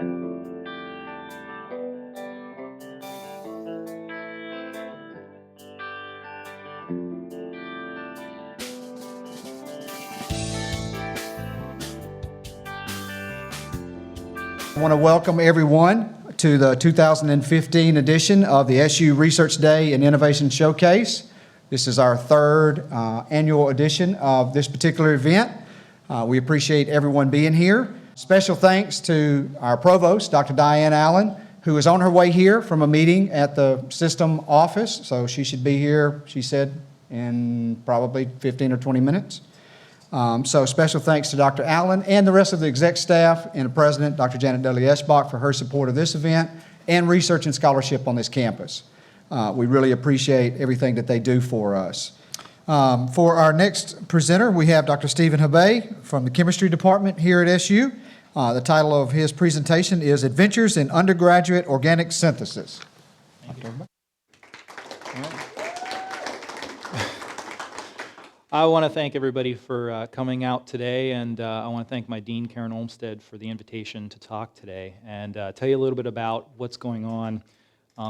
I want to welcome everyone to the 2015 edition of the SU Research Day and Innovation Showcase. This is our third annual edition of this particular event. We appreciate everyone being here. Special thanks to our provost, Dr. Diane Allen, who is on her way here from a meeting at the system office, so she should be here, she said, in probably 15 or 20 minutes. So special thanks to Dr. Allen and the rest of the exec staff and the president, Dr. Janet Dudley-Eschbach, for her support of this event and research and scholarship on this campus. We really appreciate everything that they do for us. For our next presenter, we have Dr. Stephen Habay from the chemistry department here at SU. The title of his presentation is Adventures in Undergraduate Organic Synthesis. Thank you. I want to thank everybody for coming out today, and I want to thank my dean, Karen Olmsted, for the invitation to talk today and tell you a little bit about what's going on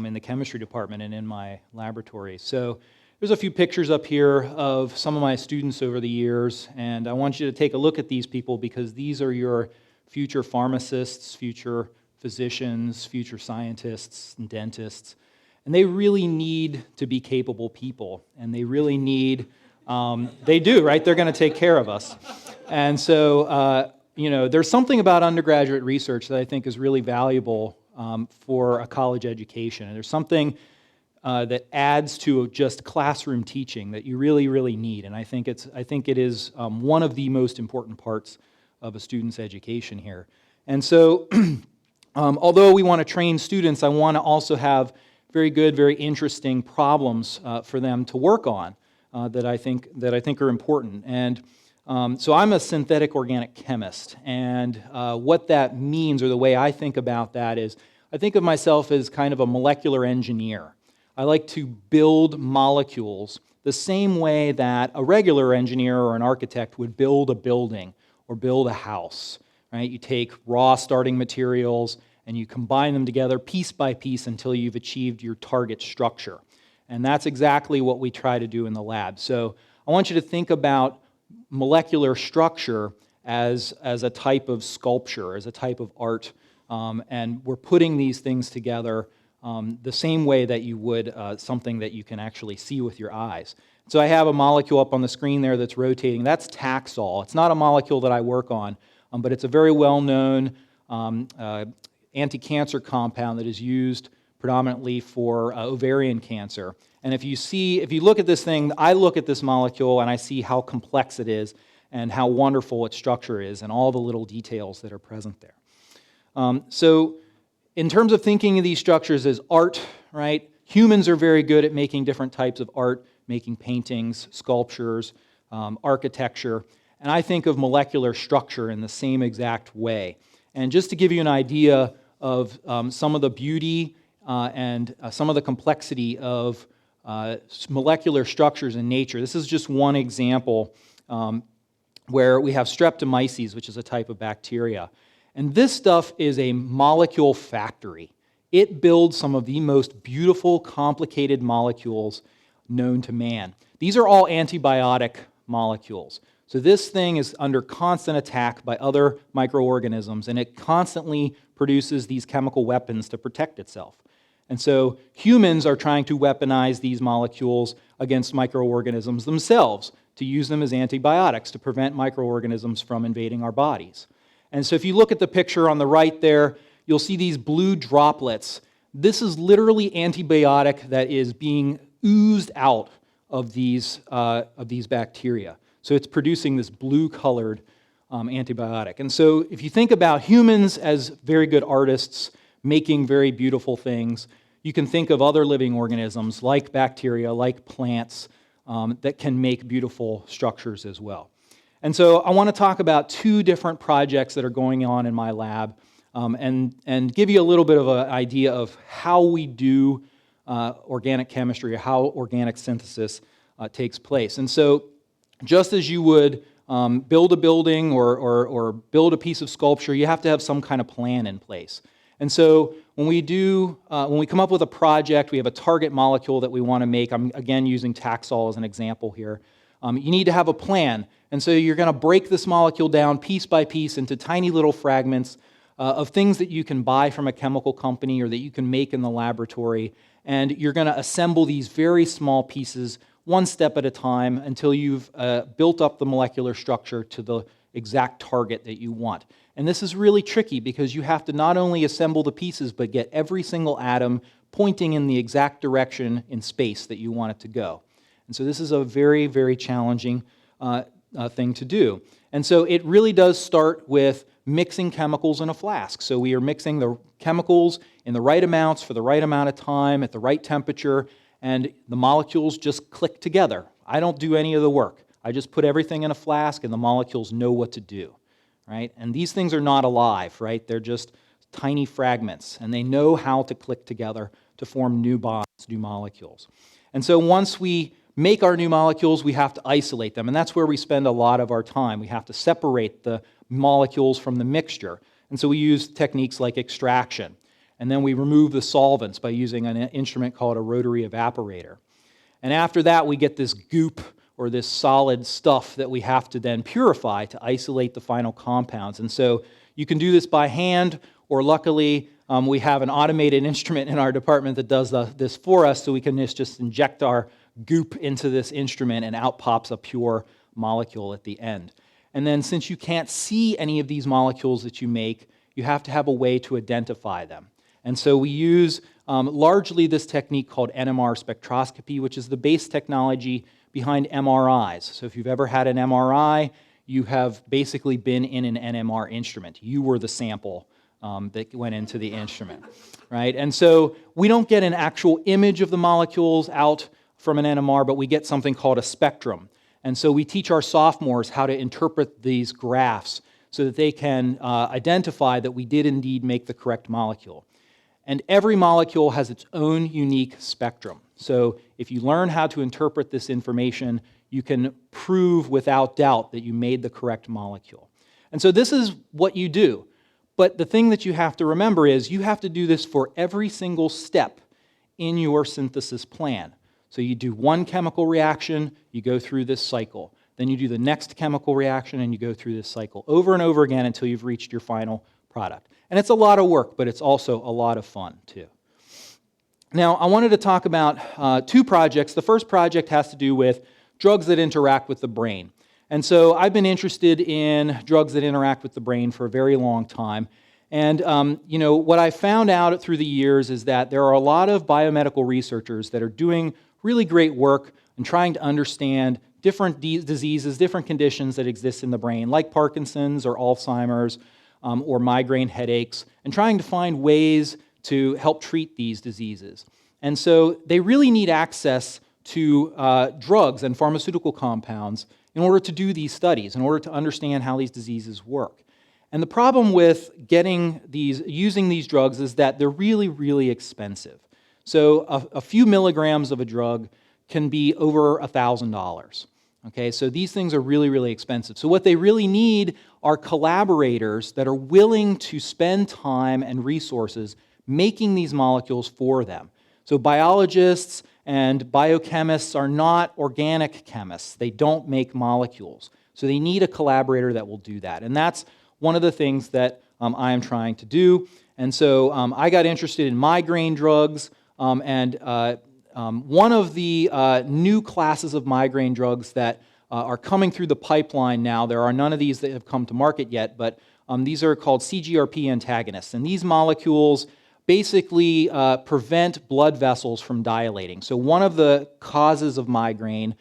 in the chemistry department and in my laboratory. So there's a few pictures up here of some of my students over the years, and I want you to take a look at these people because these are your future pharmacists, future physicians, future scientists, and dentists, and they really need to be capable people, and they really need they do, right? They're going to take care of us. And so, there's something about undergraduate research that I think is really valuable for a college education. And there's something that adds to just classroom teaching that you really, really need. And I think it is one of the most important parts of a student's education here. And so, although we want to train students, I want to also have very good, very interesting problems for them to work on. That I think are important. And so I'm a synthetic organic chemist, and what that means, or the way I think about that, is I think of myself as kind of a molecular engineer. I like to build molecules the same way that a regular engineer or an architect would build a building or build a house. Right? You take raw starting materials and you combine them together piece by piece until you've achieved your target structure. And that's exactly what we try to do in the lab. So I want you to think about molecular structure as a type of sculpture, as a type of art. And we're putting these things together the same way that you would something that you can actually see with your eyes. So I have a molecule up on the screen there that's rotating. That's Taxol. It's not a molecule that I work on, but it's a very well-known anti-cancer compound that is used predominantly for ovarian cancer. And if you look at this thing, I look at this molecule and I see how complex it is and how wonderful its structure is and all the little details that are present there. So in terms of thinking of these structures as art, right, humans are very good at making different types of art, making paintings, sculptures, architecture, and I think of molecular structure in the same exact way. And just to give you an idea of some of the beauty and some of the complexity of molecular structures in nature. This is just one example where we have Streptomyces, which is a type of bacteria. And this stuff is a molecule factory. It builds some of the most beautiful, complicated molecules known to man. These are all antibiotic molecules. So this thing is under constant attack by other microorganisms, and it constantly produces these chemical weapons to protect itself. And so humans are trying to weaponize these molecules against microorganisms themselves, to use them as antibiotics to prevent microorganisms from invading our bodies. And so if you look at the picture on the right there, you'll see these blue droplets. This is literally antibiotic that is being oozed out of these bacteria. So it's producing this blue-colored antibiotic. And so if you think about humans as very good artists making very beautiful things, you can think of other living organisms like bacteria, like plants, that can make beautiful structures as well. And so I want to talk about two different projects that are going on in my lab and give you a little bit of an idea of how we do organic chemistry, or how organic synthesis takes place. And so just as you would build a building or build a piece of sculpture, you have to have some kind of plan in place. And so when we come up with a project, we have a target molecule that we want to make. I'm again using Taxol as an example here. You need to have a plan. And so you're going to break this molecule down piece by piece into tiny little fragments of things that you can buy from a chemical company or that you can make in the laboratory. And you're going to assemble these very small pieces one step at a time until you've built up the molecular structure to the exact target that you want. And this is really tricky because you have to not only assemble the pieces, but get every single atom pointing in the exact direction in space that you want it to go. And so this is a very, very challenging thing to do. And so it really does start with mixing chemicals in a flask. So we are mixing the chemicals in the right amounts for the right amount of time at the right temperature, and the molecules just click together. I don't do any of the work. I just put everything in a flask and the molecules know what to do, right? And these things are not alive, right? They're just tiny fragments, and they know how to click together to form new bonds, new molecules. And so once we make our new molecules, we have to isolate them, and that's where we spend a lot of our time. We have to separate the molecules from the mixture. And so we use techniques like extraction. And then we remove the solvents by using an instrument called a rotary evaporator. And after that, we get this goop or this solid stuff that we have to then purify to isolate the final compounds. And so you can do this by hand, or luckily, we have an automated instrument in our department that does this for us, so we can just inject our goop into this instrument and out pops a pure molecule at the end. And then since you can't see any of these molecules that you make, you have to have a way to identify them. And so we use largely this technique called NMR spectroscopy, which is the base technology behind MRIs. So if you've ever had an MRI, you have basically been in an NMR instrument. You were the sample that went into the instrument, right? And so we don't get an actual image of the molecules out from an NMR, but we get something called a spectrum. And so we teach our sophomores how to interpret these graphs so that they can identify that we did indeed make the correct molecule. And every molecule has its own unique spectrum. So if you learn how to interpret this information, you can prove without doubt that you made the correct molecule. And so this is what you do. But the thing that you have to remember is you have to do this for every single step in your synthesis plan. So you do one chemical reaction, you go through this cycle. Then you do the next chemical reaction and you go through this cycle over and over again until you've reached your final product. And it's a lot of work, but it's also a lot of fun too. Now, I wanted to talk about two projects. The first project has to do with drugs that interact with the brain. And so I've been interested in drugs that interact with the brain for a very long time. And what I found out through the years is that there are a lot of biomedical researchers that are doing really great work and trying to understand different diseases, different conditions that exist in the brain, like Parkinson's or Alzheimer's or migraine headaches, and trying to find ways to help treat these diseases. And so they really need access to drugs and pharmaceutical compounds in order to do these studies, in order to understand how these diseases work. And the problem with using these drugs is that they're really, really expensive. So a few milligrams of a drug can be over $1,000. Okay, so these things are really, really expensive. So what they really need are collaborators that are willing to spend time and resources making these molecules for them. So biologists and biochemists are not organic chemists. They don't make molecules. So they need a collaborator that will do that. And that's one of the things that I am trying to do. And so I got interested in migraine drugs, and one of the new classes of migraine drugs that are coming through the pipeline now, there are none of these that have come to market yet, but these are called CGRP antagonists. And these molecules basically prevent blood vessels from dilating. So one of the causes of migraine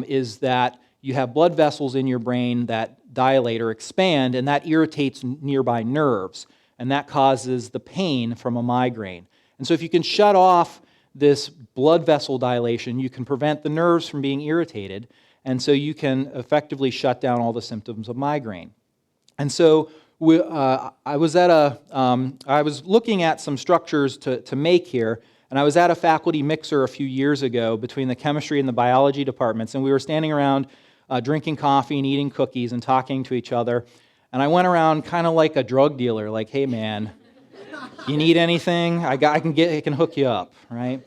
is that you have blood vessels in your brain that dilate or expand, and that irritates nearby nerves, and that causes the pain from a migraine. And so if you can shut off this blood vessel dilation, you can prevent the nerves from being irritated, and so you can effectively shut down all the symptoms of migraine. And so I was looking at some structures to make here, and I was at a faculty mixer a few years ago between the chemistry and the biology departments, and we were standing around drinking coffee and eating cookies and talking to each other. And I went around kind of like a drug dealer, like, hey man, you need anything? I can hook you up, right?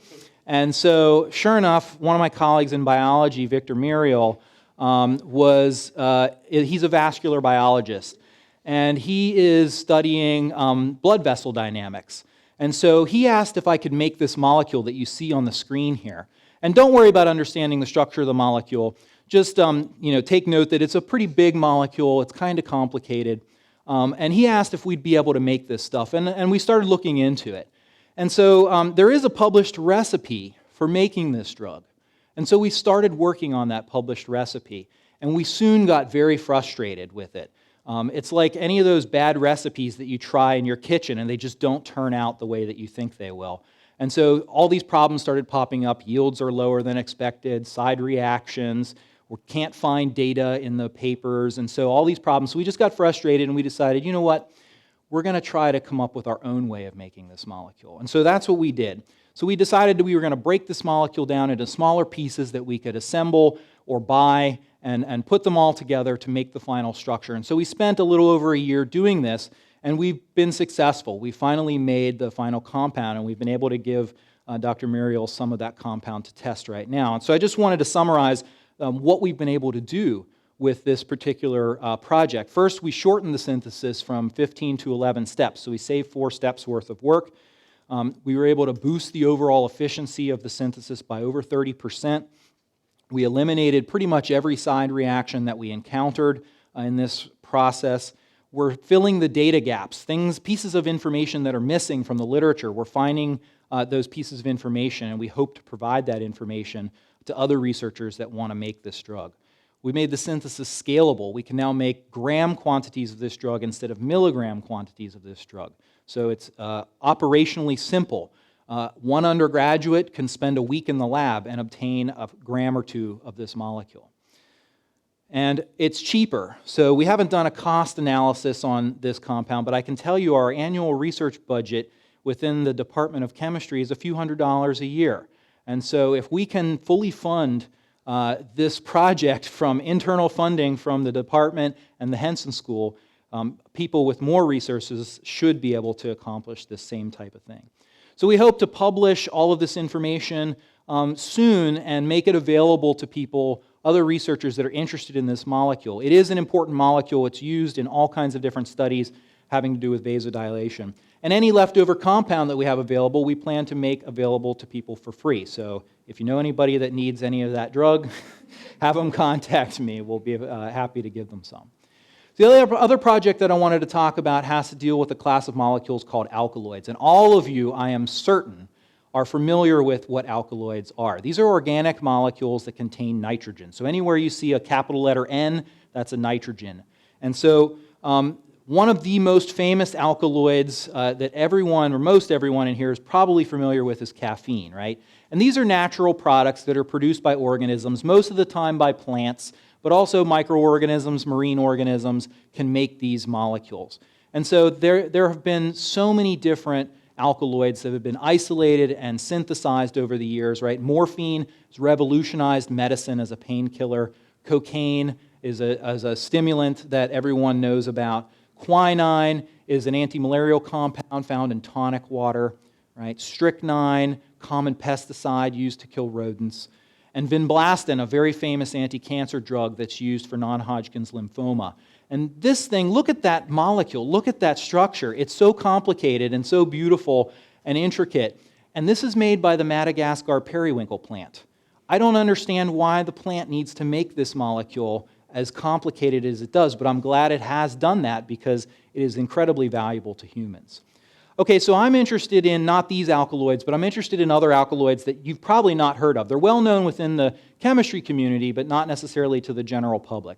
And so, sure enough, one of my colleagues in biology, Victor Muriel, he's a vascular biologist, and he is studying blood vessel dynamics. And so he asked if I could make this molecule that you see on the screen here. And don't worry about understanding the structure of the molecule. Just take note that it's a pretty big molecule. It's kind of complicated. And he asked if we'd be able to make this stuff. And we started looking into it. And so there is a published recipe for making this drug. And so we started working on that published recipe. And we soon got very frustrated with it. It's like any of those bad recipes that you try in your kitchen and they just don't turn out the way that you think they will. And so all these problems started popping up. Yields are lower than expected, side reactions, we can't find data in the papers, and so all these problems. So we just got frustrated and we decided, you know what, we're going to try to come up with our own way of making this molecule. And so that's what we did. So we decided that we were going to break this molecule down into smaller pieces that we could assemble or buy and put them all together to make the final structure. And so we spent a little over a year doing this, and we've been successful. We finally made the final compound, and we've been able to give Dr. Muriel some of that compound to test right now. And so I just wanted to summarize what we've been able to do with this particular project. First, we shortened the synthesis from 15 to 11 steps, so we saved 4 steps worth of work. We were able to boost the overall efficiency of the synthesis by over 30%. We eliminated pretty much every side reaction that we encountered in this process. We're filling the data gaps, pieces of information that are missing from the literature. We're finding those pieces of information, and we hope to provide that information to other researchers that want to make this drug. We made the synthesis scalable. We can now make gram quantities of this drug instead of milligram quantities of this drug. So it's operationally simple. One undergraduate can spend a week in the lab and obtain a gram or 2 of this molecule. And it's cheaper. So we haven't done a cost analysis on this compound, but I can tell you our annual research budget within the Department of Chemistry is a few $100s a year. And so if we can fully fund this project from internal funding from the department and the Henson School, people with more resources should be able to accomplish this same type of thing. So we hope to publish all of this information soon and make it available to people, other researchers that are interested in this molecule. It is an important molecule. It's used in all kinds of different studies having to do with vasodilation. And any leftover compound that we have available, we plan to make available to people for free. So if you know anybody that needs any of that drug, have them contact me. We'll be happy to give them some. The other project that I wanted to talk about has to deal with a class of molecules called alkaloids. And all of you, I am certain, are familiar with what alkaloids are. These are organic molecules that contain nitrogen. So anywhere you see a capital letter N, that's a nitrogen. And so one of the most famous alkaloids that everyone, or most everyone in here is probably familiar with is caffeine, right? And these are natural products that are produced by organisms, most of the time by plants, but also microorganisms, marine organisms can make these molecules. And so there have been so many different alkaloids that have been isolated and synthesized over the years, right? Morphine has revolutionized medicine as a painkiller. Cocaine is a stimulant that everyone knows about. Quinine is an anti-malarial compound found in tonic water, right? Strychnine, common pesticide used to kill rodents. And vinblastine, a very famous anti-cancer drug that's used for non-Hodgkin's lymphoma. And this thing, look at that molecule, look at that structure. It's so complicated and so beautiful and intricate. And this is made by the Madagascar periwinkle plant. I don't understand why the plant needs to make this molecule as complicated as it does, but I'm glad it has done that because it is incredibly valuable to humans. Okay, so I'm interested in not these alkaloids, but I'm interested in other alkaloids that you've probably not heard of. They're well known within the chemistry community, but not necessarily to the general public.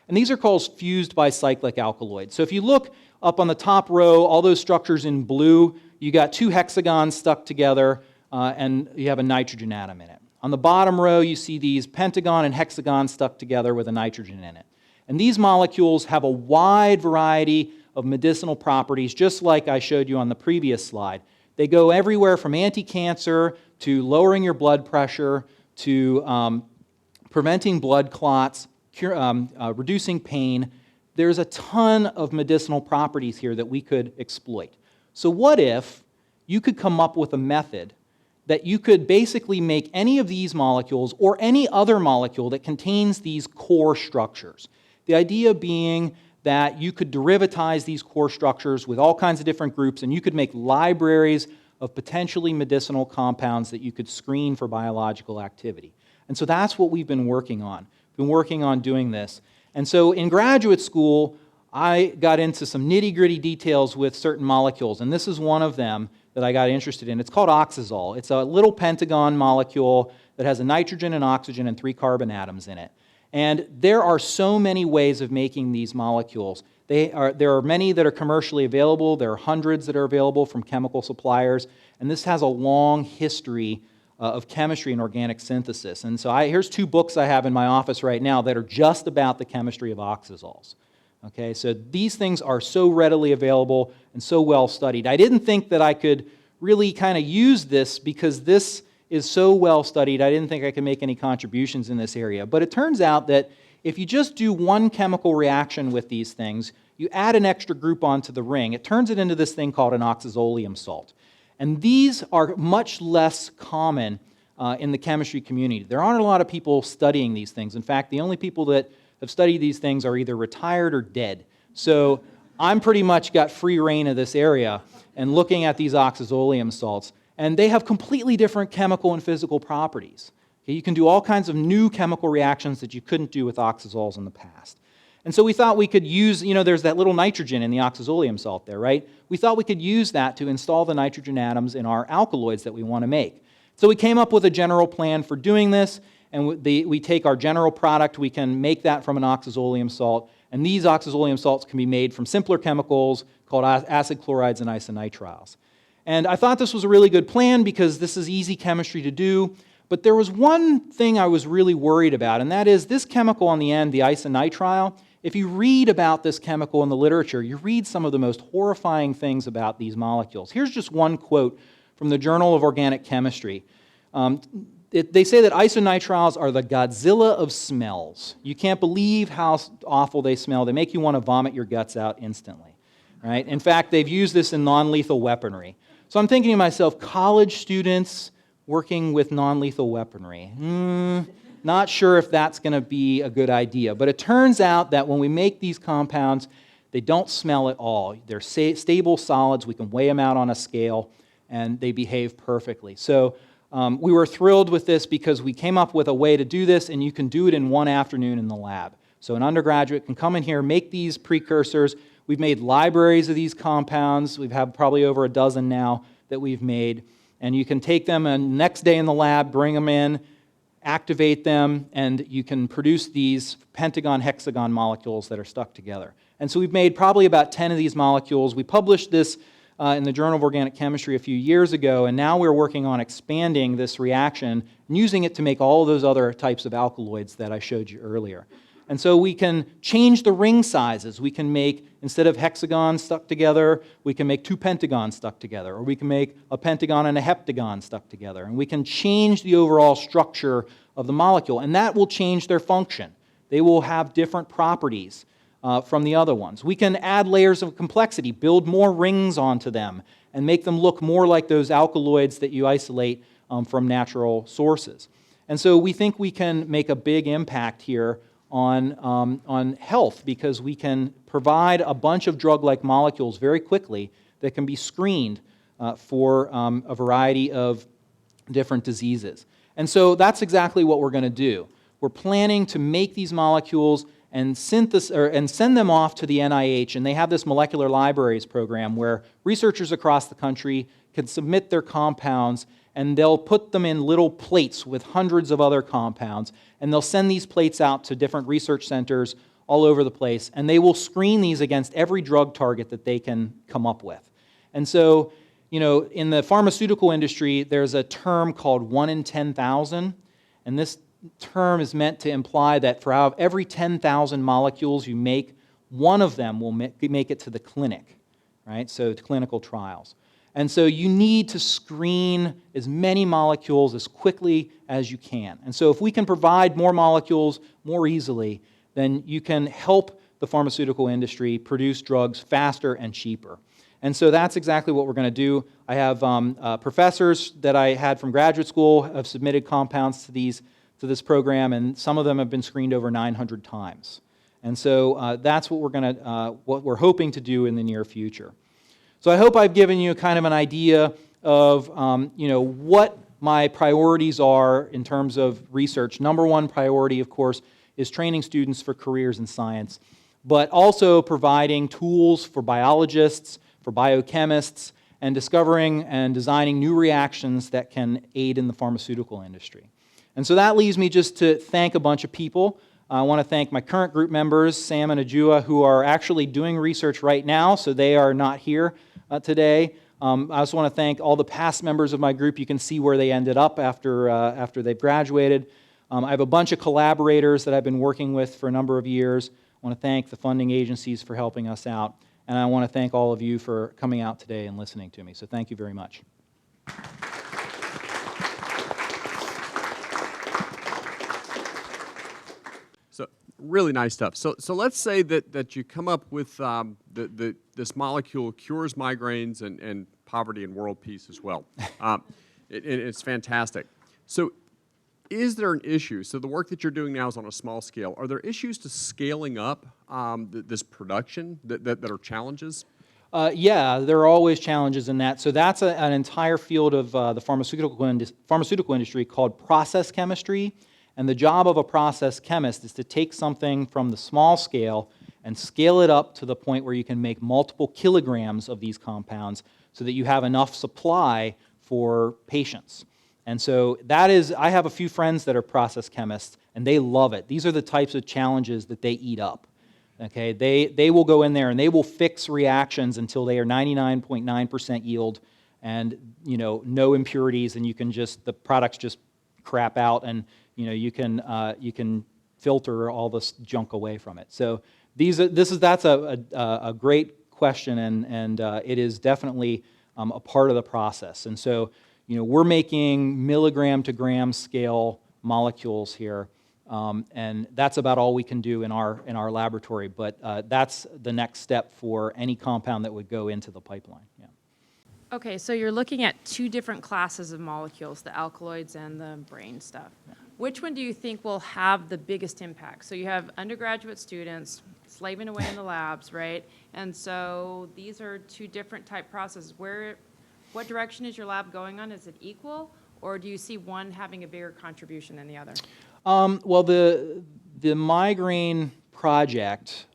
And these are called fused bicyclic alkaloids. So if you look up on the top row, all those structures in blue, you got 2 hexagons stuck together, and you have a nitrogen atom in it. On the bottom row, you see these pentagon and hexagon stuck together with a nitrogen in it. And these molecules have a wide variety of medicinal properties, just like I showed you on the previous slide. They go everywhere from anti-cancer to lowering your blood pressure to preventing blood clots, reducing pain. There's a ton of medicinal properties here that we could exploit. So what if you could come up with a method that you could basically make any of these molecules or any other molecule that contains these core structures? The idea being that you could derivatize these core structures with all kinds of different groups, and you could make libraries of potentially medicinal compounds that you could screen for biological activity. And so that's what we've been working on. We've been working on doing this. And so in graduate school, I got into some nitty-gritty details with certain molecules, and this is one of them that I got interested in. It's called Oxazol. It's a little pentagon molecule that has a nitrogen, an oxygen, and 3 carbon atoms in it. And there are so many ways of making these molecules. There are many that are commercially available. There are hundreds that are available from chemical suppliers. And this has a long history of chemistry and organic synthesis. And so here's 2 books I have in my office right now that are just about the chemistry of oxazoles. Okay, so these things are so readily available and so well studied. I didn't think that I could really kind of use this because this is so well studied. I didn't think I could make any contributions in this area. But it turns out that if you just do one chemical reaction with these things, you add an extra group onto the ring, it turns it into this thing called an Oxazolium salt. And these are much less common in the chemistry community. There aren't a lot of people studying these things. In fact, the only people that have studied these things are either retired or dead. So I'm pretty much got free reign of this area and looking at these Oxazolium salts. And they have completely different chemical and physical properties. Okay, you can do all kinds of new chemical reactions that you couldn't do with oxazoles in the past. And so we thought we could use, there's that little nitrogen in the Oxazolium salt there, right? We thought we could use that to install the nitrogen atoms in our alkaloids that we want to make. So we came up with a general plan for doing this, and we take our general product, we can make that from an Oxazolium salt, and these Oxazolium salts can be made from simpler chemicals called acid chlorides and isonitriles. And I thought this was a really good plan because this is easy chemistry to do, but there was one thing I was really worried about, and that is this chemical on the end, the isonitrile. If you read about this chemical in the literature, you read some of the most horrifying things about these molecules. Here's just one quote from the Journal of Organic Chemistry. They say that isonitriles are the Godzilla of smells. You can't believe how awful they smell. They make you want to vomit your guts out instantly. Right? In fact, they've used this in non-lethal weaponry. So I'm thinking to myself, college students working with non-lethal weaponry. Not sure if that's going to be a good idea. But it turns out that when we make these compounds, they don't smell at all. They're stable solids. We can weigh them out on a scale, and they behave perfectly. So we were thrilled with this because we came up with a way to do this, and you can do it in one afternoon in the lab. So an undergraduate can come in here, make these precursors. We've made libraries of these compounds. We've had probably over a dozen now that we've made. And you can take them and next day in the lab, bring them in, activate them, and you can produce these pentagon-hexagon molecules that are stuck together. And so we've made probably about 10 of these molecules. We published this in the Journal of Organic Chemistry a few years ago, and now we're working on expanding this reaction and using it to make all of those other types of alkaloids that I showed you earlier. And so we can change the ring sizes. We can make, instead of hexagons stuck together, we can make 2 pentagons stuck together, or we can make a pentagon and a heptagon stuck together. And we can change the overall structure of the molecule, and that will change their function. They will have different properties from the other ones. We can add layers of complexity, build more rings onto them, and make them look more like those alkaloids that you isolate from natural sources. And so we think we can make a big impact here on health because we can provide a bunch of drug-like molecules very quickly that can be screened for a variety of different diseases. And so that's exactly what we're going to do. We're planning to make these molecules and send them off to the NIH, and they have this molecular libraries program where researchers across the country can submit their compounds, and they'll put them in little plates with hundreds of other compounds, and they'll send these plates out to different research centers all over the place, and they will screen these against every drug target that they can come up with. And so, in the pharmaceutical industry, there's a term called 1 in 10,000, and this term is meant to imply that for out of every 10,000 molecules you make, one of them will make it to the clinic, right? So to clinical trials. And so you need to screen as many molecules as quickly as you can. And so if we can provide more molecules more easily, then you can help the pharmaceutical industry produce drugs faster and cheaper. And so that's exactly what we're going to do. I have professors that I had from graduate school have submitted compounds to this program, and some of them have been screened over 900 times. And so that's what we're hoping to do in the near future. So I hope I've given you kind of an idea of what my priorities are in terms of research. Number one priority, of course, is training students for careers in science, but also providing tools for biologists, for biochemists, and discovering and designing new reactions that can aid in the pharmaceutical industry. And so that leaves me just to thank a bunch of people. I want to thank my current group members, Sam and Ajua, who are actually doing research right now, so they are not here today. I also want to thank all the past members of my group. You can see where they ended up after they've graduated. I have a bunch of collaborators that I've been working with for a number of years. I want to thank the funding agencies for helping us out. And I want to thank all of you for coming out today and listening to me. So thank you very much. So really nice stuff. So let's say that you come up with this molecule cures migraines and poverty and world peace as well. It's fantastic. So is there an issue? So the work that you're doing now is on a small scale. Are there issues to scaling up this production that are challenges? Yeah, there are always challenges in that. So that's an entire field of the pharmaceutical industry called process chemistry. And the job of a process chemist is to take something from the small scale and scale it up to the point where you can make multiple kilograms of these compounds so that you have enough supply for patients. And so I have a few friends that are process chemists, and they love it. These are the types of challenges that they eat up. Okay, they will go in there and they will fix reactions until they are 99.9% yield and no impurities, and the products just crap out, and you can filter all this junk away from it. So that's a great question, and it is definitely a part of the process. And so we're making milligram to gram scale molecules here. And that's about all we can do in our laboratory, but that's the next step for any compound that would go into the pipeline. Yeah. Okay, so you're looking at two different classes of molecules, the alkaloids and the brain stuff. Yeah. Which one do you think will have the biggest impact? So you have undergraduate students slaving away in the labs, right? And so these are two different type processes. What direction is your lab going on? Is it equal, or do you see one having a bigger contribution than the other? Well, the migraine project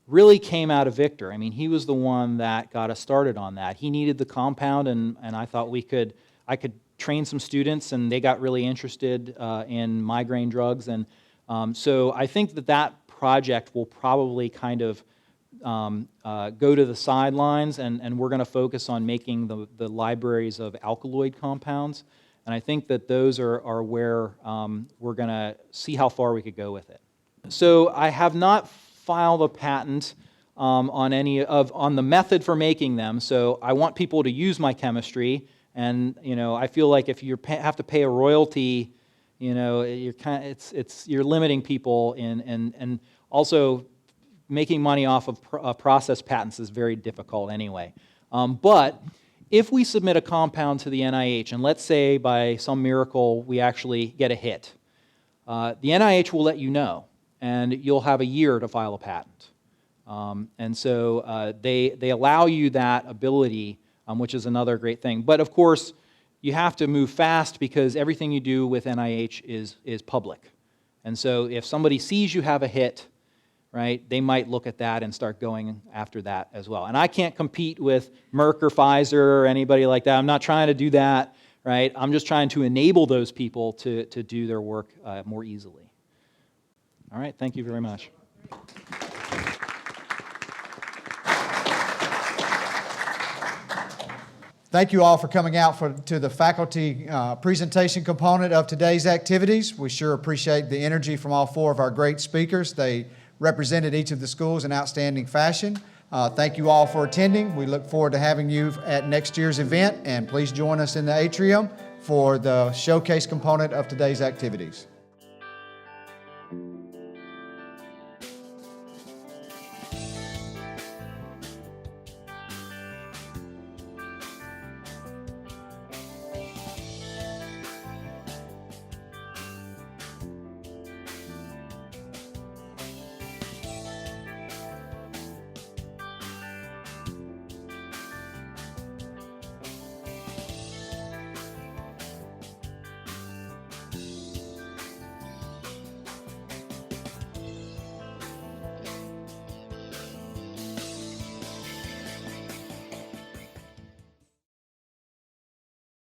really came out of Victor. I mean, he was the one that got us started on that. He needed the compound, and I thought I could train some students, and they got really interested in migraine drugs. And so I think that project will probably kind of go to the sidelines, and we're going to focus on making the libraries of alkaloid compounds. And I think that those are where we're going to see how far we could go with it. So I have not filed a patent on the method for making them. So I want people to use my chemistry, and I feel like if you have to pay a royalty, you're limiting people and also making money off of process patents is very difficult anyway. But if we submit a compound to the NIH, and let's say by some miracle we actually get a hit, the NIH will let you know, and you'll have a year to file a patent. And so they allow you that ability, which is another great thing. But of course, you have to move fast because everything you do with NIH is public. And so if somebody sees you have a hit, right, they might look at that and start going after that as well. And I can't compete with Merck or Pfizer or anybody like that. I'm not trying to do that, right? I'm just trying to enable those people to do their work more easily. All right, thank you very much. Thank you all for coming out to the faculty presentation component of today's activities. We sure appreciate the energy from all four of our great speakers. They represented each of the schools in outstanding fashion. Thank you all for attending. We look forward to having you at next year's event, and please join us in the atrium for the showcase component of today's activities.